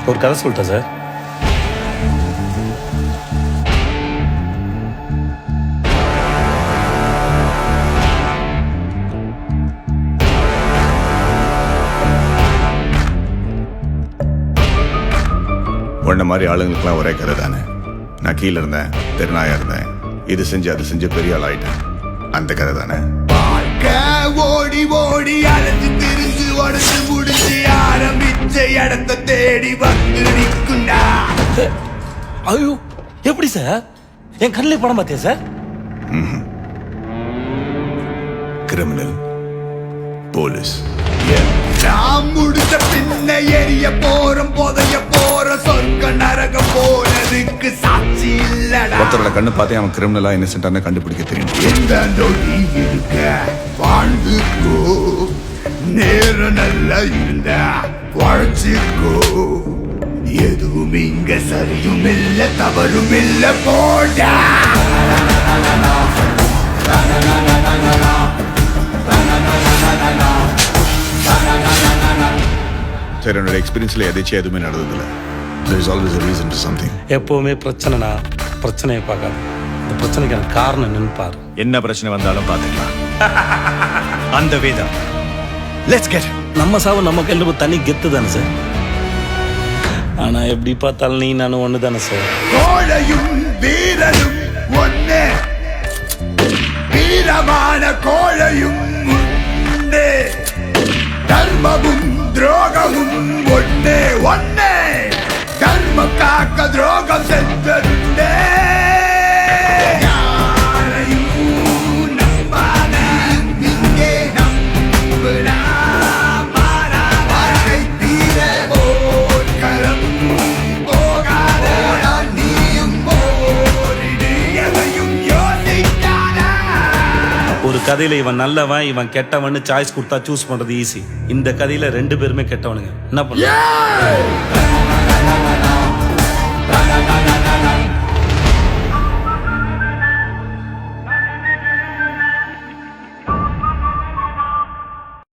ஒரு கதை சொல்லிட்டா சார். உன்ன மாதிரி ஆளுங்களுக்குலாம் ஒரே கதை தானே. நான் கீழே இருந்தேன், தெருநாயா இருந்தேன், இது செஞ்சு அது செஞ்சு பெரிய ஆள் ஆயிட்டேன். அந்த கதை தானே. ஓடி ஓடி அழைச்சு திரிஞ்சு உடச்சு முடிச்சு ஆரம்பிச்ச இடத்தை தேடி வந்து நிற்குண்டா. ஐயோ, எப்படி சார்? என் கண்ணிலே படம் பார்த்தியா சார்? Criminal, police. நான் முடிச்ச பின்ன எரிய போறோம், புதைய போற சொர்க்க நரகம் போனதுக்கு சாட்சி இல்லடா. ஒருத்தரோட கண்ணு பார்த்தே அவன் கிரிமினலா இன்னசென்ட்டான கண்டுபிடிக்க தெரியும். இந்த நொடி இருக்க வாழ்ந்துக்கோ, நேரம் நல்லா இருந்தா வாழ்ச்சிக்கோ. எதுவும் இங்க சரியும் இல்ல தவறும் இல்ல போடா. சரி, என்னோட எக்ஸ்பீரியன்ஸ்ல எதாச்சும் எதுவுமே நடந்ததில்லை. There is always a reason to something. எப்பவுமே பிரச்சனைனா பிரச்சனையை பார்க்காது, இந்த பிரச்சனைக்கான காரணம் என்னன்னு பாரு. என்ன பிரச்சனை வந்தாலும் பார்த்துக்கலாம். அந்த வேதம். Let's get. நம்ம சாவு நம்ம கையில் தனி கெத்து தானே சார். ஆனா எப்படி பார்த்தாலும் நீ நானும் ஒன்று தானே சார். கோழையும் வீரனும் ஒன்னே, வீரமான கோழையும் உண்டே, தர்மமும் துரோகமும் ஒன்னே ஒன்னே, தர்மம் காக்க துரோகம் சென்றே. ஒரு கதையில இவன் நல்லவன் இவன் கெட்டவன் சாய்ஸ் கொடுத்தா சூஸ் பண்றது ஈஸி. இந்த கதையில ரெண்டு பேருமே கெட்டவனுங்க. என்ன பண்ண